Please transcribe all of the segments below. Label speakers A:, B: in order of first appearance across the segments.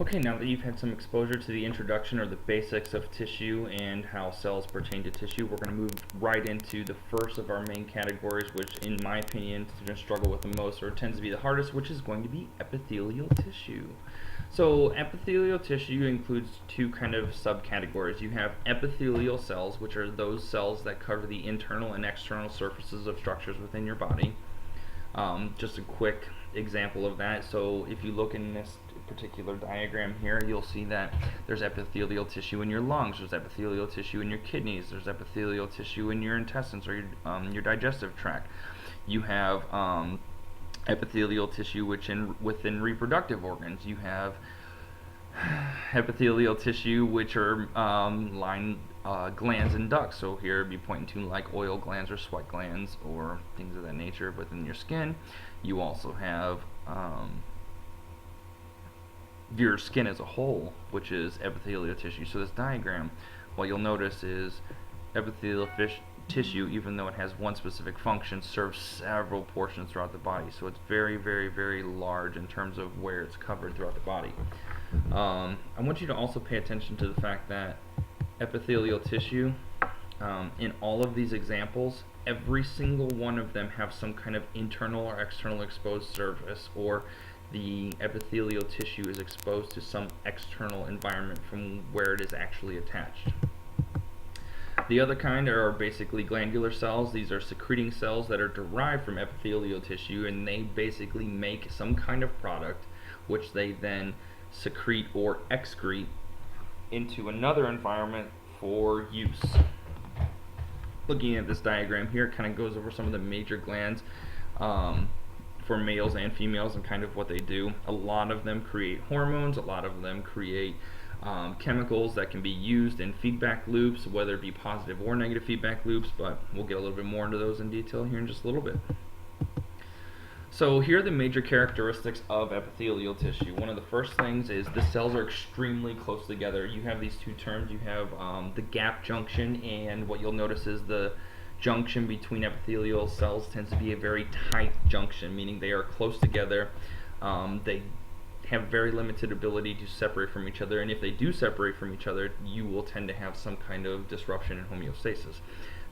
A: Okay, now that you've had some exposure to the introduction or the basics of tissue and how cells pertain to tissue, we're going to move right into the first of our main categories, which in my opinion is going to struggle with the most, or tends to be the hardest, which is going to be epithelial tissue. So epithelial tissue includes two kind of subcategories. You have epithelial cells, which are those cells that cover the internal and external surfaces of structures within your body. Just a quick example of that. So if you look in this particular diagram here, you'll see that there's epithelial tissue in your lungs, there's epithelial tissue in your kidneys, there's epithelial tissue in your intestines or your digestive tract. You have epithelial tissue within reproductive organs. You have epithelial tissue, which are glands and ducts. So here I'd be pointing to like oil glands or sweat glands or things of that nature. Within your skin, you also have your skin as a whole, which is epithelial tissue. So this diagram, what you'll notice is epithelial tissue, even though it has one specific function, serves several portions throughout the body. So it's very, very, very large in terms of where it's covered throughout the body. I want you to also pay attention to the fact that epithelial tissue, in all of these examples, every single one of them have some kind of internal or external exposed surface, or the epithelial tissue is exposed to some external environment from where it is actually attached. The other kind are basically glandular cells. These are secreting cells that are derived from epithelial tissue, and they basically make some kind of product which they then secrete or excrete into another environment for use. Looking at this diagram here, it kind of goes over some of the major glands for males and females and kind of what they do. A lot of them create hormones, a lot of them create chemicals that can be used in feedback loops, whether it be positive or negative feedback loops, but we'll get a little bit more into those in detail here in just a little bit. So here are the major characteristics of epithelial tissue. One of the first things is the cells are extremely close together. You have these two terms. You have the gap junction, and what you'll notice is the junction between epithelial cells tends to be a very tight junction, meaning they are close together. They have very limited ability to separate from each other, and if they do separate from each other, you will tend to have some kind of disruption in homeostasis.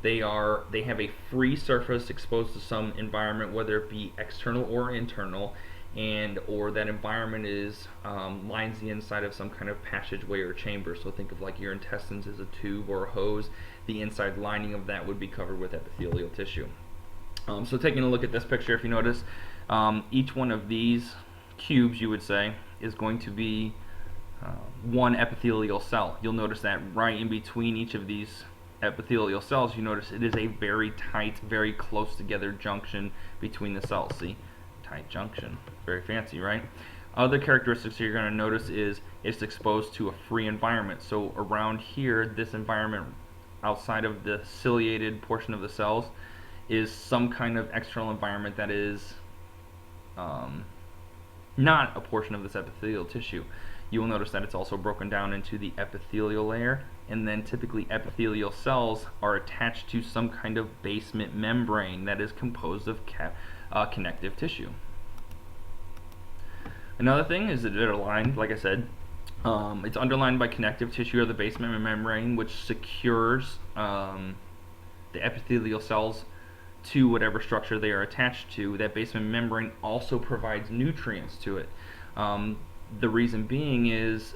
A: They have a free surface exposed to some environment, whether it be external or internal, and or that environment is lines the inside of some kind of passageway or chamber. So think of like your intestines as a tube or a hose. The inside lining of that would be covered with epithelial tissue. So taking a look at this picture, if you notice, each one of these cubes, you would say, is going to be one epithelial cell. You'll notice that right in between each of these epithelial cells, you notice it is a very tight, very close together junction between the cells. See? Tight junction. Very fancy, right? Other characteristics you're going to notice is it's exposed to a free environment. So around here, this environment outside of the ciliated portion of the cells is some kind of external environment that is not a portion of this epithelial tissue. You will notice that it's also broken down into the epithelial layer, and then typically epithelial cells are attached to some kind of basement membrane that is composed of connective tissue. Another thing is that they're aligned, like I said, it's underlined by connective tissue or the basement membrane, which secures the epithelial cells to whatever structure they are attached to. That basement membrane also provides nutrients to it. The reason being is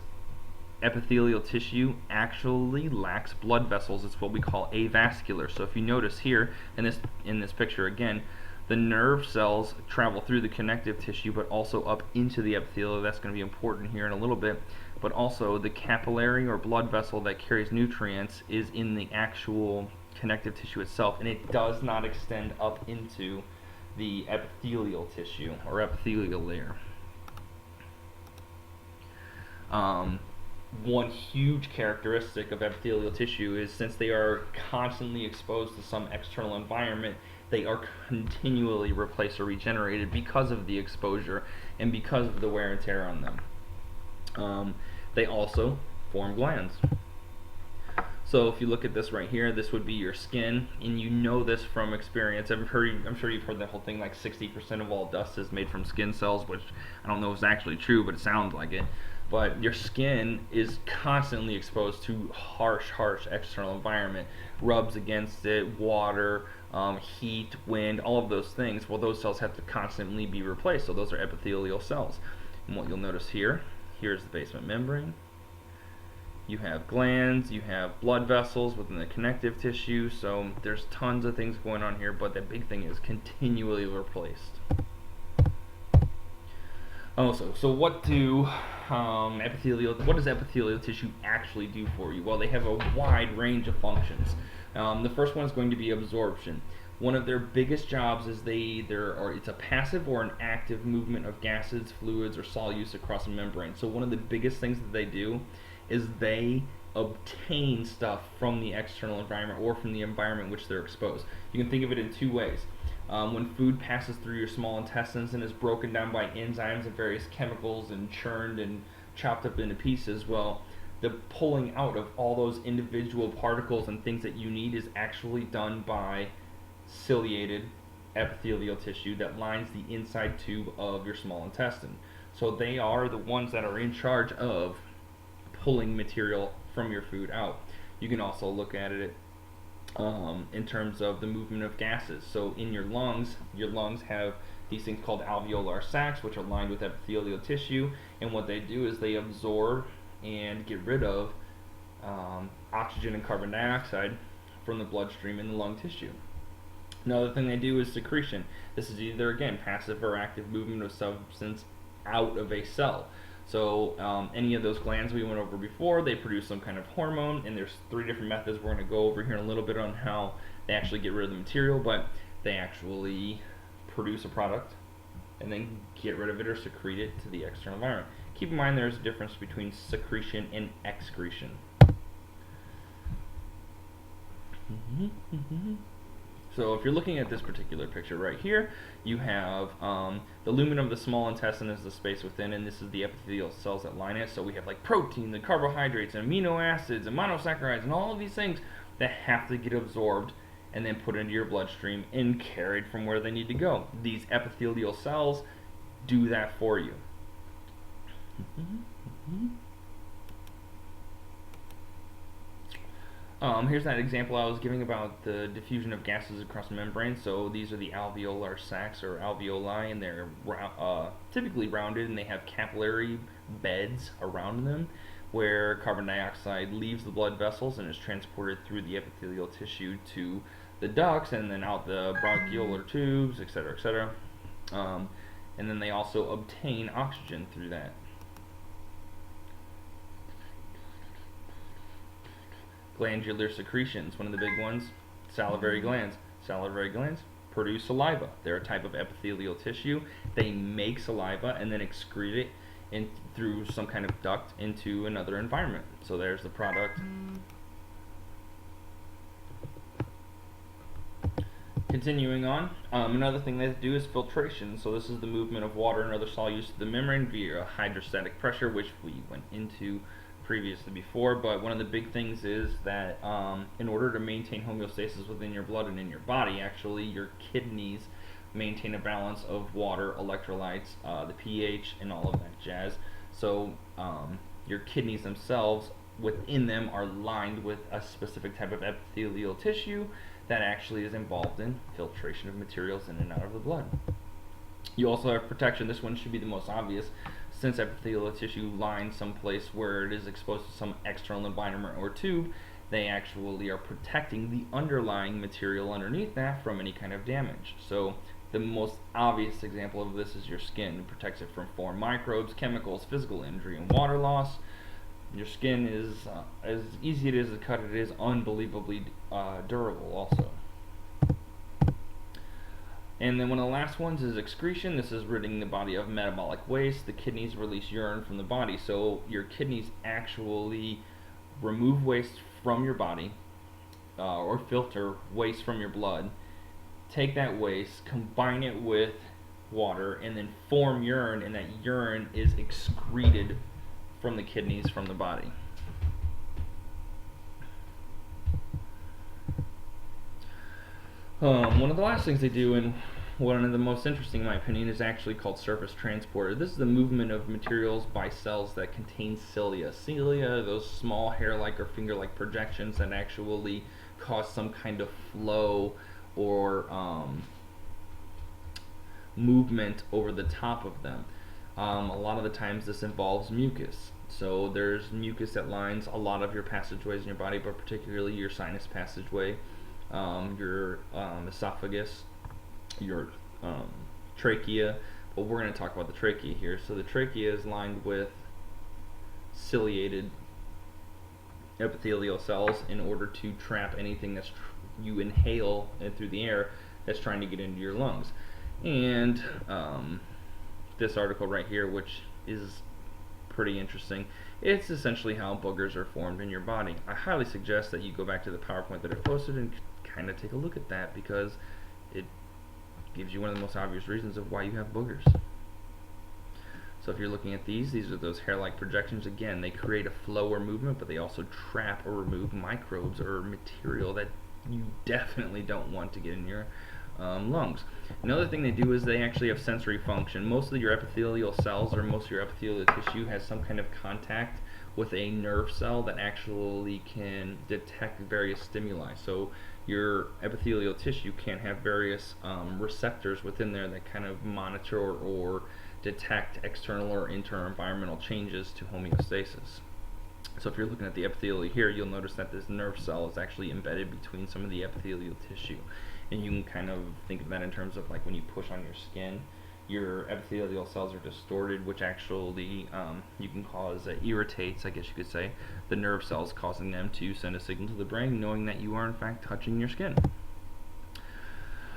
A: epithelial tissue actually lacks blood vessels. It's what we call avascular. So if you notice here in this picture again, the nerve cells travel through the connective tissue but also up into the epithelial. That's going to be important here in a little bit. But also the capillary or blood vessel that carries nutrients is in the actual connective tissue itself, and it does not extend up into the epithelial tissue or epithelial layer. One huge characteristic of epithelial tissue is since they are constantly exposed to some external environment, they are continually replaced or regenerated because of the exposure and because of the wear and tear on them. They also form glands. So if you look at this right here, this would be your skin, and you know this from experience. I'm sure you've heard that whole thing, like 60% of all dust is made from skin cells, which I don't know if it's actually true, but it sounds like it. but your skin is constantly exposed to harsh external environment, rubs against it, water, heat, wind, all of those things. Well, those cells have to constantly be replaced, so those are epithelial cells. And what you'll notice here's the basement membrane. You have glands, you have blood vessels within the connective tissue, so there's tons of things going on here, but the big thing is continually replaced. Also, so what does epithelial tissue actually do for you? Well, they have a wide range of functions. The first one is going to be absorption. One of their biggest jobs is it's a passive or an active movement of gases, fluids, or solutes across a membrane. So one of the biggest things that they do is they obtain stuff from the external environment or from the environment in which they're exposed. You can think of it in two ways. When food passes through your small intestines and is broken down by enzymes and various chemicals and churned and chopped up into pieces, well, the pulling out of all those individual particles and things that you need is actually done by ciliated epithelial tissue that lines the inside tube of your small intestine. So they are the ones that are in charge of pulling material from your food out. You can also look at it in terms of the movement of gases. So in your lungs have these things called alveolar sacs, which are lined with epithelial tissue, and what they do is they absorb and get rid of oxygen and carbon dioxide from the bloodstream in the lung tissue. Another thing they do is secretion. This is either, again, passive or active movement of substance out of a cell. So any of those glands we went over before, they produce some kind of hormone, and there's 3 different methods we're going to go over here in a little bit on how they actually get rid of the material, but they actually produce a product and then get rid of it or secrete it to the external environment. Keep in mind there's a difference between secretion and excretion. So if you're looking at this particular picture right here, you have the lumen of the small intestine is the space within, and this is the epithelial cells that line it. So we have like protein, the carbohydrates, and amino acids, and monosaccharides, and all of these things that have to get absorbed and then put into your bloodstream and carried from where they need to go. These epithelial cells do that for you. Here's that example I was giving about the diffusion of gases across the membrane. So these are the alveolar sacs or alveoli, and they're typically rounded, and they have capillary beds around them where carbon dioxide leaves the blood vessels and is transported through the epithelial tissue to the ducts and then out the bronchiolar tubes, etc., etc. And then they also obtain oxygen through that. Glandular secretions, one of the big ones, salivary glands. Salivary glands produce saliva. They're a type of epithelial tissue. They make saliva and then excrete it through some kind of duct into another environment. So there's the product. Continuing on, another thing they do is filtration. So this is the movement of water and other solutes to the membrane via hydrostatic pressure, which we went into previously before, but one of the big things is that in order to maintain homeostasis within your blood and in your body, actually your kidneys maintain a balance of water, electrolytes, the pH, and all of that jazz. So your kidneys themselves, within them, are lined with a specific type of epithelial tissue that actually is involved in filtration of materials in and out of the blood. You also have protection. This one should be the most obvious. Since epithelial tissue lines someplace where it is exposed to some external environment or tube, they actually are protecting the underlying material underneath that from any kind of damage. So the most obvious example of this is your skin. It protects it from foreign microbes, chemicals, physical injury, and water loss. Your skin is, as easy it is to cut, it is unbelievably durable also. And then one of the last ones is excretion. This is ridding the body of metabolic waste. The kidneys release urine from the body. So your kidneys actually remove waste from your body or filter waste from your blood. Take that waste, combine it with water, and then form urine, and that urine is excreted from the kidneys from the body. One of the last things they do, and one of the most interesting, in my opinion, is actually called surface transporter. This is the movement of materials by cells that contain cilia. Cilia are those small hair-like or finger-like projections that actually cause some kind of flow or movement over the top of them. A lot of the times this involves mucus. So there's mucus that lines a lot of your passageways in your body, but particularly your sinus passageway, your esophagus, your trachea. But we're going to talk about the trachea here. So the trachea is lined with ciliated epithelial cells in order to trap anything that's you inhale through the air that's trying to get into your lungs. And this article right here, which is pretty interesting, it's essentially how boogers are formed in your body. I highly suggest that you go back to the PowerPoint that I posted and kind of take a look at that, because it gives you one of the most obvious reasons of why you have boogers. So if you're looking at these are those hair-like projections. Again, they create a flow or movement, but they also trap or remove microbes or material that you definitely don't want to get in your lungs. Another thing they do is they actually have sensory function. Most of your epithelial cells, or most of your epithelial tissue, has some kind of contact with a nerve cell that actually can detect various stimuli. So your epithelial tissue can have various receptors within there that kind of monitor or detect external or internal environmental changes to homeostasis. So if you're looking at the epithelial here, you'll notice that this nerve cell is actually embedded between some of the epithelial tissue. And you can kind of think of that in terms of like when you push on your skin, your epithelial cells are distorted, which actually you can cause irritates, I guess you could say, the nerve cells, causing them to send a signal to the brain knowing that you are in fact touching your skin.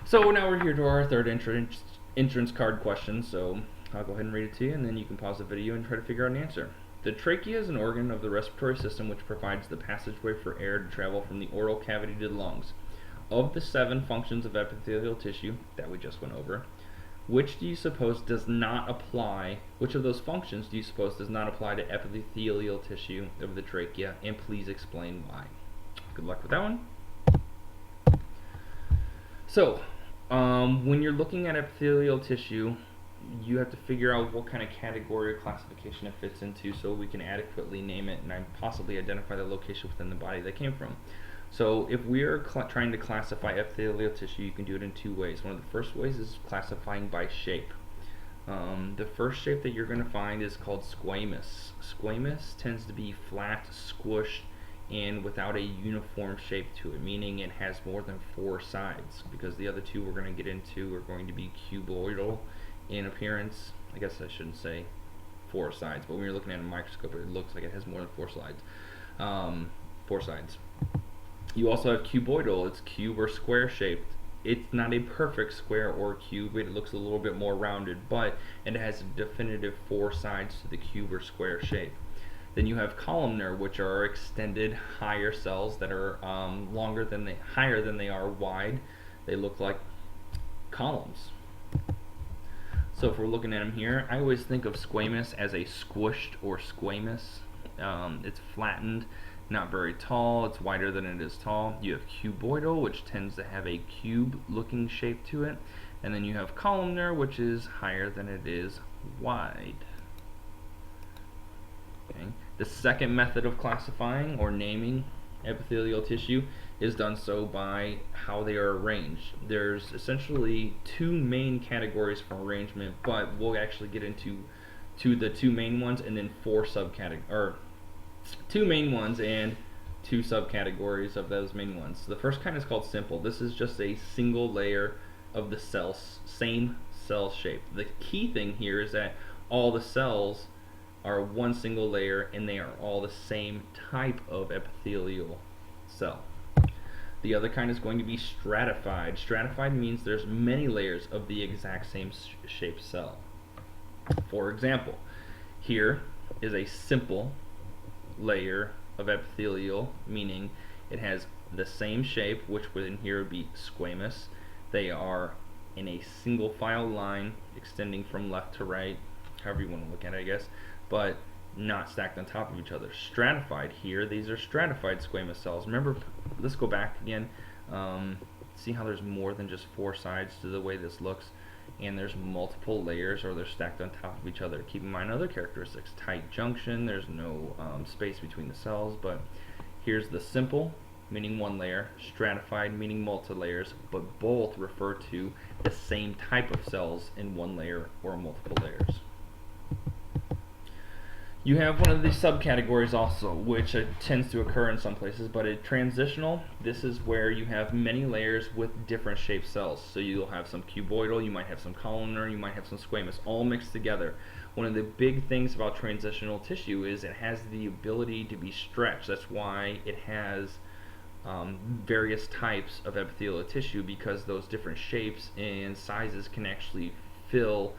A: So now we're here to our third entrance card question, so I'll go ahead and read it to you, and then you can pause the video and try to figure out an answer. The trachea is an organ of the respiratory system which provides the passageway for air to travel from the oral cavity to the lungs. Of the 7 functions of epithelial tissue that we just went over, which do you suppose does not apply, which of those functions do you suppose does not apply to epithelial tissue of the trachea, and please explain why? Good luck with that one. So, when you're looking at epithelial tissue, you have to figure out what kind of category or classification it fits into so we can adequately name it and possibly identify the location within the body that came from. So if we're trying to classify epithelial tissue, you can do it in 2 ways. One of the first ways is classifying by shape. The first shape that you're going to find is called squamous. Squamous tends to be flat, squished, and without a uniform shape to it, meaning it has more than 4 sides, because the other 2 we're going to get into are going to be cuboidal in appearance. I guess I shouldn't say 4 sides, but when you're looking at a microscope, it looks like it has more than 4 sides. 4 sides. You also have cuboidal. It's cube or square shaped. It's not a perfect square or cube. It looks a little bit more rounded, but it has a definitive 4 sides to the cube or square shape. Then you have columnar, which are extended higher cells that are higher than they are wide. They look like columns. So if we're looking at them here, I always think of squamous as a squished or squamous. It's flattened, not very tall. It's wider than it is tall. You have cuboidal, which tends to have a cube-looking shape to it. And then you have columnar, which is higher than it is wide. Okay. The second method of classifying or naming epithelial tissue is done so by how they are arranged. There's essentially 2 main categories for arrangement, but we'll actually get into the 2 main ones and then 4 subcategories, or 2 main ones and 2 subcategories of those main ones. So the first kind is called simple. This is just a single layer of the same cell shape. The key thing here is that all the cells are one single layer and they are all the same type of epithelial cell. The other kind is going to be stratified. Stratified means there's many layers of the exact same shaped cell. For example, here is a simple layer of epithelial, meaning it has the same shape, which within here would be squamous. They are in a single file line extending from left to right, however you want to look at it, I guess, but not stacked on top of each other. Stratified here, these are stratified squamous cells. Remember, let's go back again. See how there's more than just 4 sides to the way this looks, and there's multiple layers, or they're stacked on top of each other. Keep in mind other characteristics: tight junction, there's no space between the cells. But here's the simple, meaning one layer, stratified, meaning multi-layers, but both refer to the same type of cells in one layer or multiple layers. You have one of these subcategories also, which tends to occur in some places, but a transitional, this is where you have many layers with different shaped cells. So you'll have some cuboidal, you might have some columnar, you might have some squamous, all mixed together. One of the big things about transitional tissue is it has the ability to be stretched. That's why it has various types of epithelial tissue, because those different shapes and sizes can actually fill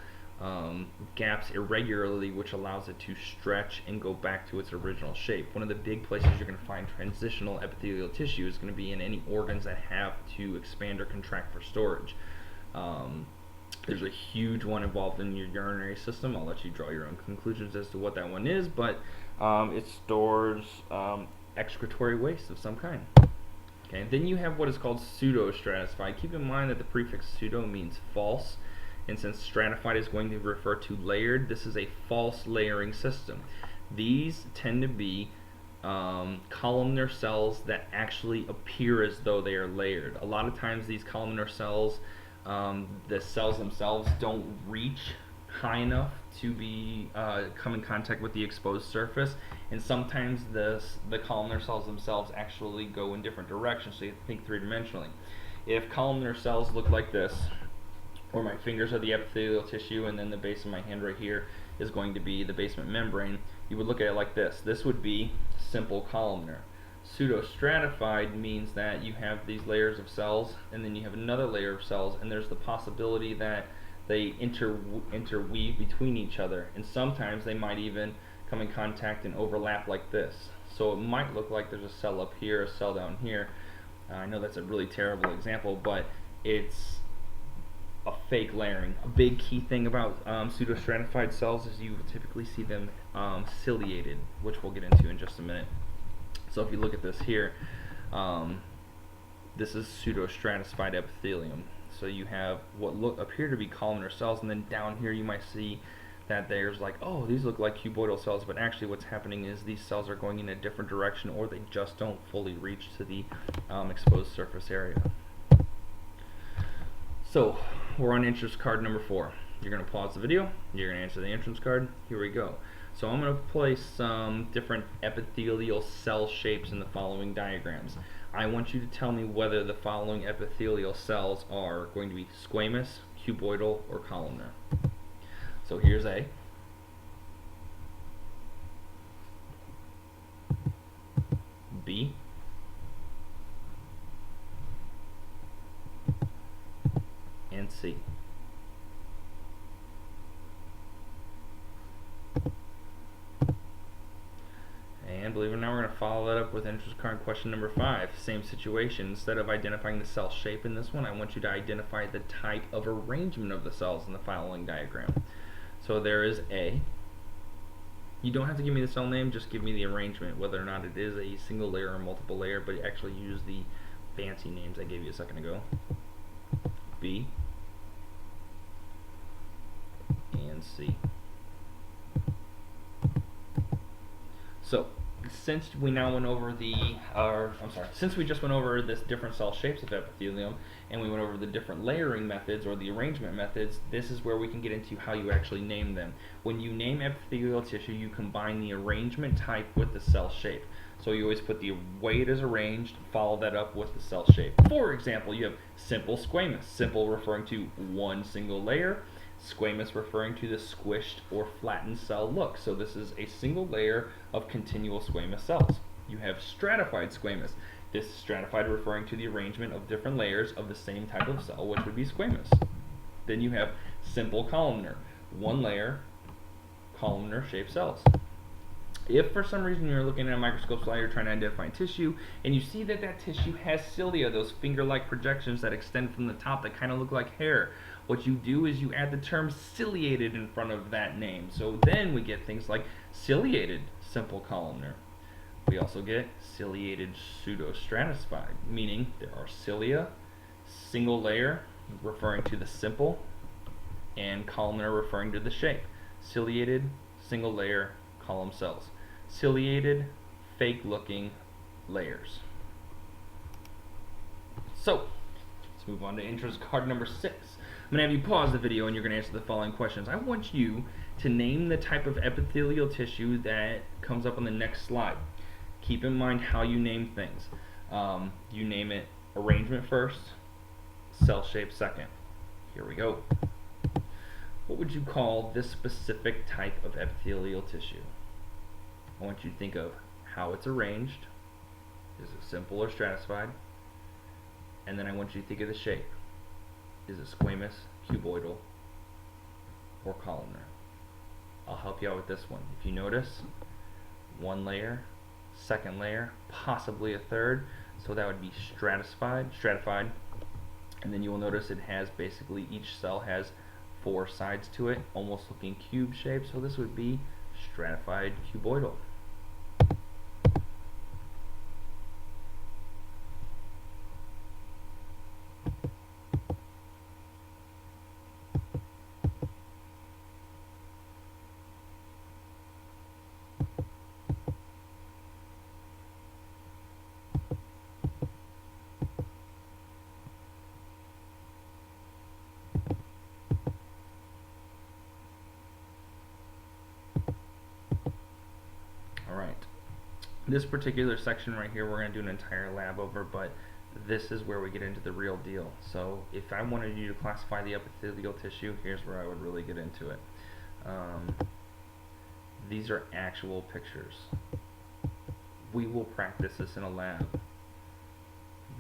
A: gaps irregularly, which allows it to stretch and go back to its original shape. One of the big places you're going to find transitional epithelial tissue is going to be in any organs that have to expand or contract for storage. There's a huge one involved in your urinary system. I'll let you draw your own conclusions as to what that one is, but it stores excretory waste of some kind. Okay, then you have what is called pseudo-stratified. Keep in mind that the prefix pseudo means false, and since stratified is going to refer to layered, this is a false layering system. These tend to be columnar cells that actually appear as though they are layered. A lot of times these columnar cells, the cells themselves don't reach high enough to be come in contact with the exposed surface, and sometimes the columnar cells themselves actually go in different directions, so you have to think three-dimensionally. If columnar cells look like this, or my fingers are the epithelial tissue, and then the base of my hand right here is going to be the basement membrane, you would look at it like this. This would be simple columnar. Pseudo-stratified means that you have these layers of cells, and then you have another layer of cells, and there's the possibility that they interweave between each other, and sometimes they might even come in contact and overlap like this. So it might look like there's a cell up here, a cell down here. I know that's a really terrible example, but it's a fake layering. A big key thing about pseudo-stratified cells is you typically see them ciliated, which we'll get into in just a minute. So if you look at this here, this is pseudo-stratified epithelium. So you have what appear to be columnar cells, and then down here you might see that there's like, oh, these look like cuboidal cells, but actually what's happening is these cells are going in a different direction, or they just don't fully reach to the exposed surface area. So we're on entrance card number 4. You're going to pause the video, you're going to answer the entrance card. Here we go. So I'm going to place some different epithelial cell shapes in the following diagrams. I want you to tell me whether the following epithelial cells are going to be squamous, cuboidal, or columnar. So here's A. B. And C. And believe it or not, we're going to follow that up with interest card question number 5. Same situation. Instead of identifying the cell shape in this one, I want you to identify the type of arrangement of the cells in the following diagram. So there is A. You don't have to give me the cell name, just give me the arrangement, whether or not it is a single layer or multiple layer, but actually use the fancy names I gave you a second ago. B. And C. So, since we now went over since we just went over this different cell shapes of epithelium, and we went over the different layering methods or the arrangement methods, this is where we can get into how you actually name them. When you name epithelial tissue, you combine the arrangement type with the cell shape. So you always put the way it is arranged, follow that up with the cell shape. For example, you have simple squamous, simple referring to one single layer, squamous referring to the squished or flattened cell look. So this is a single layer of continual squamous cells. You have stratified squamous. This is stratified referring to the arrangement of different layers of the same type of cell, which would be squamous. Then you have simple columnar, one layer, columnar shaped cells. If for some reason you're looking at a microscope slide, you're trying to identify tissue, and you see that that tissue has cilia, those finger-like projections that extend from the top that kind of look like hair, what you do is you add the term ciliated in front of that name. So then we get things like ciliated simple columnar. We also get ciliated pseudo-stratified, meaning there are cilia, Single layer referring to the simple, and columnar referring to the shape. Ciliated, single layer, column cells. Ciliated, fake looking layers. So, let's move on to interest card number 6. I'm going to have you pause the video and you're going to answer the following questions. I want you to name the type of epithelial tissue that comes up on the next slide. Keep in mind how you name things. You name it arrangement first, cell shape second. Here we go. What would you call this specific type of epithelial tissue? I want you to think of how it's arranged. Is it simple or stratified? And then I want you to think of the shape. Is it squamous, cuboidal, or columnar? I'll help you out with this one. If you notice, one layer, second layer, possibly a third, so that would be stratified, and then you will notice it has basically, each cell has 4 sides to it, almost looking cube shaped, so this would be stratified cuboidal. Alright, this particular section right here we're going to do an entire lab over, but this is where we get into the real deal. So if I wanted you to classify the epithelial tissue, here's where I would really get into it. These are actual pictures. We will practice this in a lab.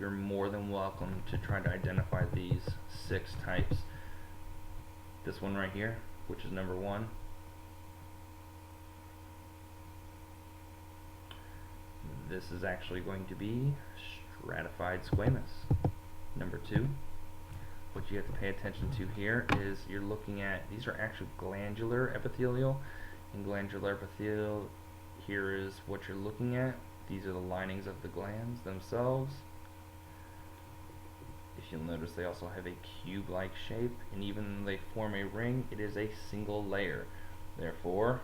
A: You're more than welcome to try to identify these 6 types. This one right here, which is number 1. This is actually going to be stratified squamous. Number 2, what you have to pay attention to here is you're looking at, these are actual glandular epithelial, and glandular epithelial, here is what you're looking at. These are the linings of the glands themselves. If you'll notice, they also have a cube-like shape, and even though they form a ring, it is a single layer. Therefore,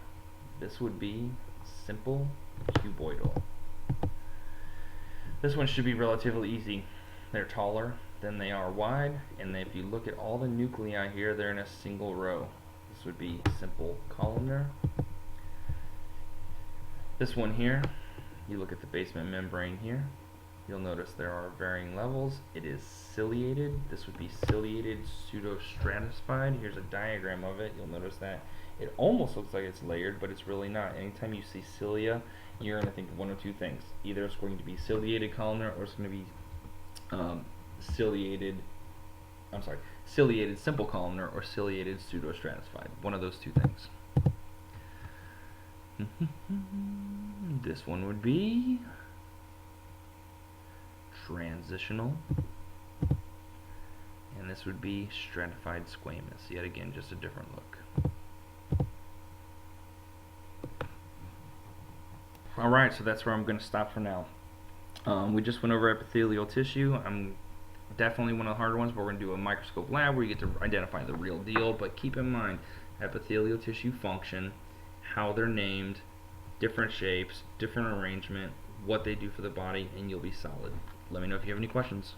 A: this would be simple cuboidal. This one should be relatively easy. They're taller than they are wide, and if you look at all the nuclei here, they're in a single row. This would be simple columnar. This one here, you look at the basement membrane here, you'll notice there are varying levels. It is ciliated. This would be ciliated pseudostratified. Here's a diagram of it. You'll notice that it almost looks like it's layered, but it's really not. Anytime you see cilia, you're going to think of one of 2 things. Either it's going to be ciliated columnar, or it's going to be ciliated simple columnar, or ciliated pseudostratified. One of those 2 things. This one would be transitional, and this would be stratified squamous. Yet again, just a different look. Alright, so that's where I'm going to stop for now. We just went over epithelial tissue. I'm definitely one of the harder ones, but we're going to do a microscope lab where you get to identify the real deal. But keep in mind, epithelial tissue function, how they're named, different shapes, different arrangement, what they do for the body, and you'll be solid. Let me know if you have any questions.